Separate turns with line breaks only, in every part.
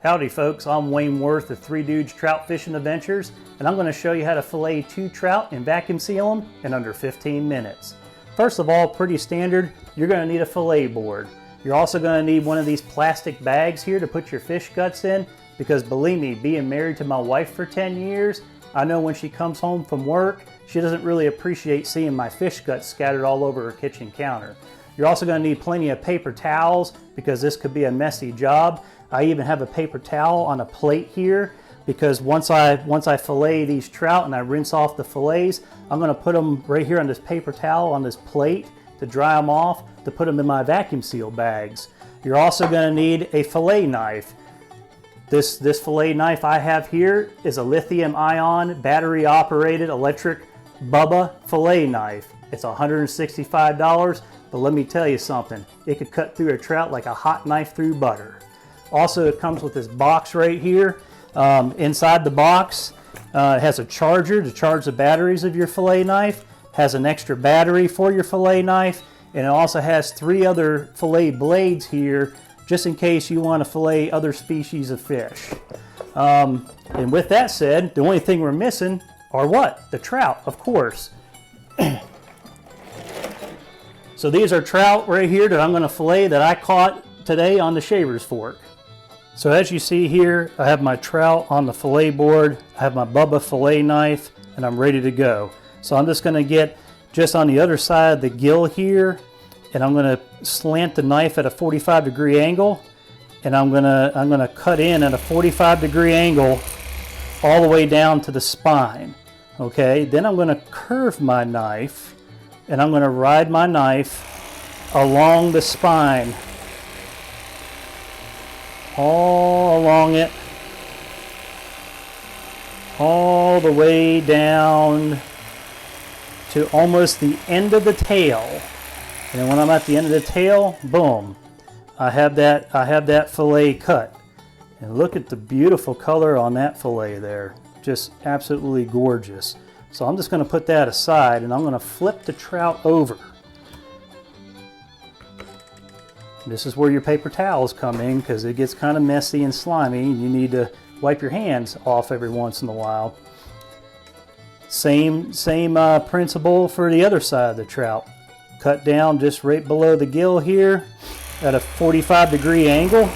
Howdy folks, I'm Wayne Worth of Three Dudes Trout Fishing Adventures, and I'm going to show you how to fillet 2 trout and vacuum seal them in under 15 minutes. First of all, pretty standard, you're going to need a fillet board. You're also going to need one of these plastic bags here to put your fish guts in, because believe me, being married to my wife for 10 years, I know when she comes home from work, she doesn't really appreciate seeing my fish guts scattered all over her kitchen counter. You're also going to need plenty of paper towels because this could be a messy job. I even have a paper towel on a plate here because once I fillet these trout and I rinse off the fillets, I'm going to put them right here on this paper towel on this plate to dry them off, to put them in my vacuum seal bags. You're also going to need a fillet knife. This fillet knife I have here is a lithium ion battery operated electric Bubba fillet knife. It's $165, but let me tell you something, it could cut through a trout like a hot knife through butter. Also, it comes with this box right here. Inside the box, it has a charger to charge the batteries of your fillet knife, has an extra battery for your fillet knife, and it also has 3 other fillet blades here just in case you want to fillet other species of fish. And with that said, the only thing we're missing are what? The trout, of course. So these are trout right here that I'm going to fillet that I caught today on the shaver's fork. So as you see here, I have my trout on the fillet board, I have my Bubba fillet knife, and I'm ready to go. So I'm just going to get just on the other side of the gill here, and I'm going to slant the knife at a 45-degree angle, and I'm going to cut in at a 45-degree angle all the way down to the spine. Okay, then I'm going to curve my knife, and I'm going to ride my knife along the spine, all along it, all the way down to almost the end of the tail. And when I'm at the end of the tail, boom, I have that fillet cut. And look at the beautiful color on that fillet there. Just absolutely gorgeous. So I'm just going to put that aside, and I'm going to flip the trout over. This is where your paper towels come in because it gets kind of messy and slimy. You need to wipe your hands off every once in a while. Same principle for the other side of the trout. Cut down just right below the gill here at a 45-degree angle,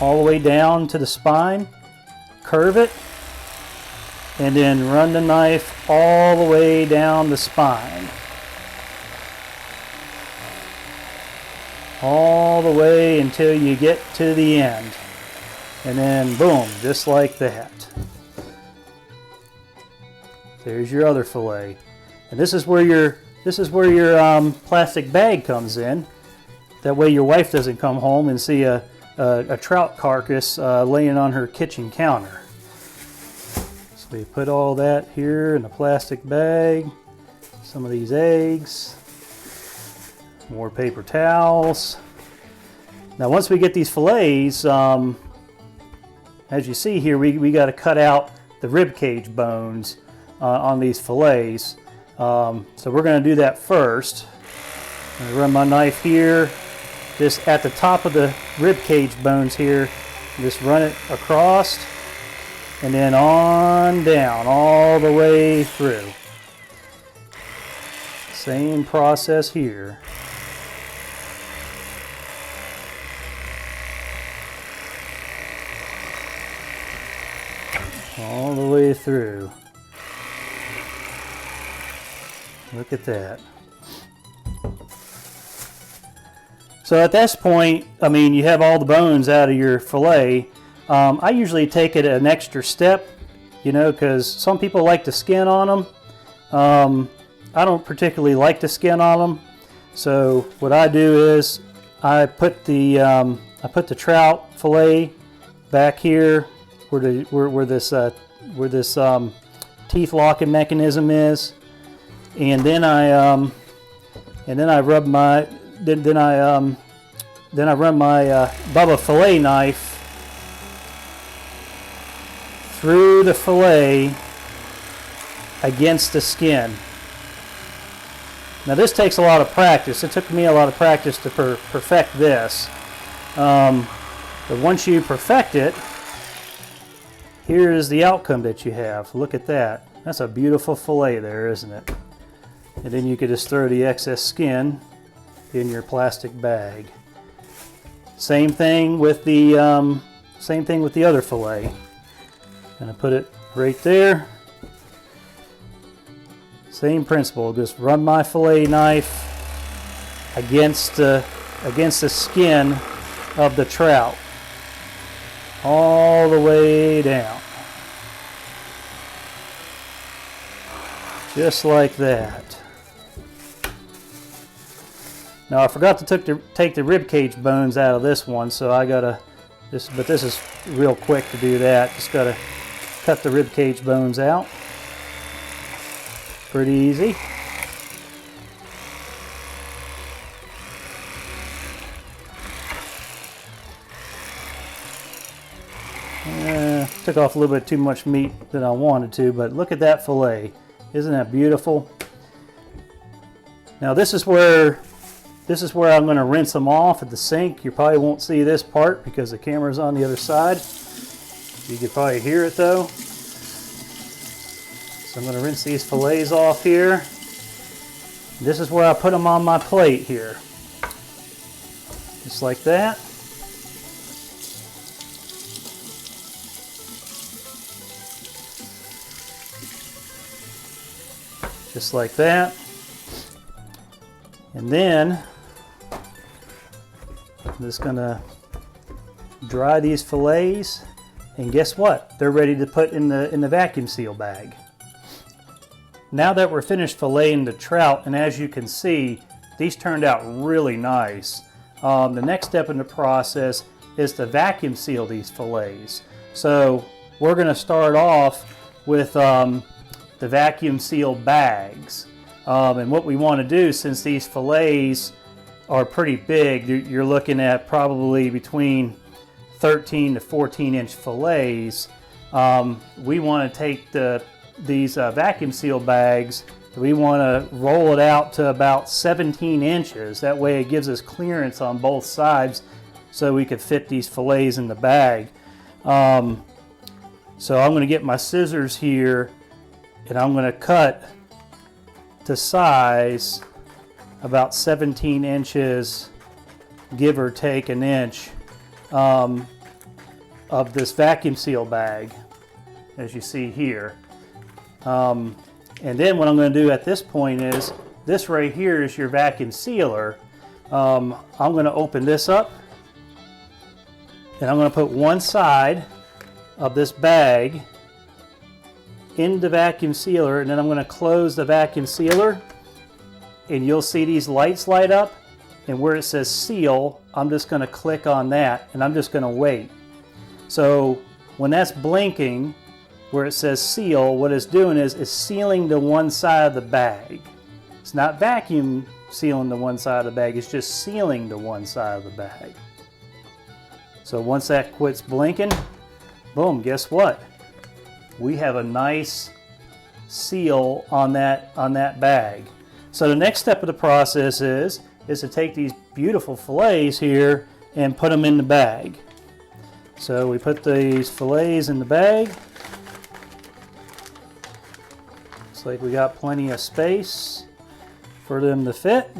all the way down to the spine. Curve it, and then run the knife all the way down the spine. All the way until you get to the end. And then boom, just like that. There's your other fillet. And this is where your plastic bag comes in. That way your wife doesn't come home and see a trout carcass laying on her kitchen counter. So we put all that here in a plastic bag. Some of these eggs. More paper towels. Now once we get these fillets, as you see here, we got to cut out the rib cage bones on these fillets. So we're going to do that first. I'm going to run my knife here, just at the top of the rib cage bones here. Just run it across, and then on down, all the way through. Same process here. All the way through. Look at that. So at this point, I mean, you have all the bones out of your fillet. I usually take it an extra step, you know, because some people like the skin on them. I don't particularly like the skin on them. So what I do is I put the trout fillet back here where this teeth locking mechanism is, and then I run my Bubba fillet knife through the fillet against the skin. Now this takes a lot of practice. It took me a lot of practice to perfect this. But once you perfect it, here is the outcome that you have. Look at that. That's a beautiful fillet there, isn't it? And then you could just throw the excess skin in your plastic bag. Same thing with the other fillet. Gonna put it right there. Same principle. Just run my fillet knife against the skin of the trout, all the way down, just like that. Now I forgot to take the rib cage bones out of this one, so I gotta but this is real quick to do that. Just gotta cut the rib cage bones out. Pretty easy. Took off a little bit too much meat than I wanted to, but look at that fillet. Isn't that beautiful? Now this is where I'm going to rinse them off at the sink. You probably won't see this part because the camera's on the other side. You can probably hear it though. So I'm going to rinse these fillets off here. This is where I put them on my plate here. Just like that. Just like that. And then I'm just gonna dry these fillets, and guess what? They're ready to put in the vacuum seal bag. Now that we're finished filleting the trout, and as you can see, these turned out really nice. The next step in the process is to vacuum seal these fillets. So we're gonna start off with the vacuum seal bags. And what we want to do, since these fillets are pretty big, you're looking at probably between 13 to 14 inch fillets, we want to take these vacuum seal bags, we want to roll it out to about 17 inches. That way it gives us clearance on both sides so we could fit these fillets in the bag. So I'm going to get my scissors here, and I'm going to cut to size about 17 inches, give or take an inch, of this vacuum seal bag, as you see here. And then what I'm going to do at this point is, this right here is your vacuum sealer. I'm going to open this up, and I'm going to put one side of this bag in the vacuum sealer, and then I'm going to close the vacuum sealer, and you'll see these lights light up, and where it says seal, I'm just going to click on that, and I'm just going to wait. So when that's blinking where it says seal, what it's doing is it's sealing the one side of the bag. It's not vacuum sealing the one side of the bag, it's just sealing the one side of the bag. So once that quits blinking, boom, guess what? We have a nice seal on that bag. So the next step of the process is to take these beautiful fillets here and put them in the bag. So we put these fillets in the bag. Looks like we got plenty of space for them to fit.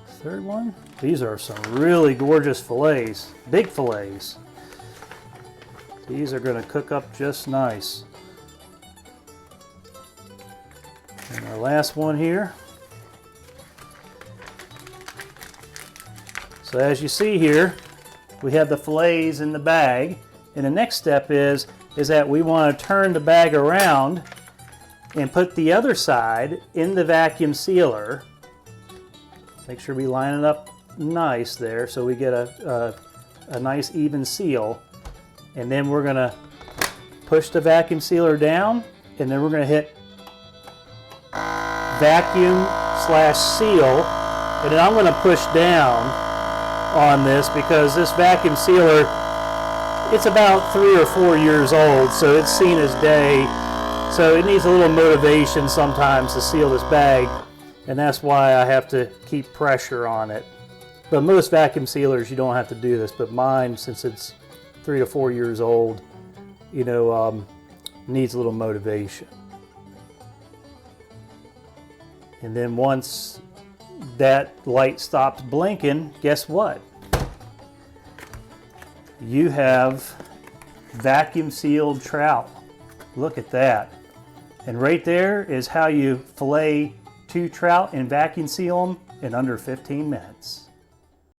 Third one. These are some really gorgeous fillets, big fillets. These are going to cook up just nice. And our last one here. So as you see here, we have the fillets in the bag, and the next step is that we want to turn the bag around and put the other side in the vacuum sealer. Make sure we line it up nice there so we get a nice even seal. And then we're going to push the vacuum sealer down, and then we're going to hit vacuum/seal, and then I'm going to push down on this because this vacuum sealer, it's about 3 or 4 years old, so it's seen as day, so it needs a little motivation sometimes to seal this bag. and that's why I have to keep pressure on it. But most vacuum sealers, you don't have to do this, but mine, since it's 3 to 4 years old, you know, needs a little motivation. And then once that light stops blinking, guess what? You have vacuum sealed trout. Look at that. And right there is how you fillet 2 trout and vacuum seal them in under 15 minutes.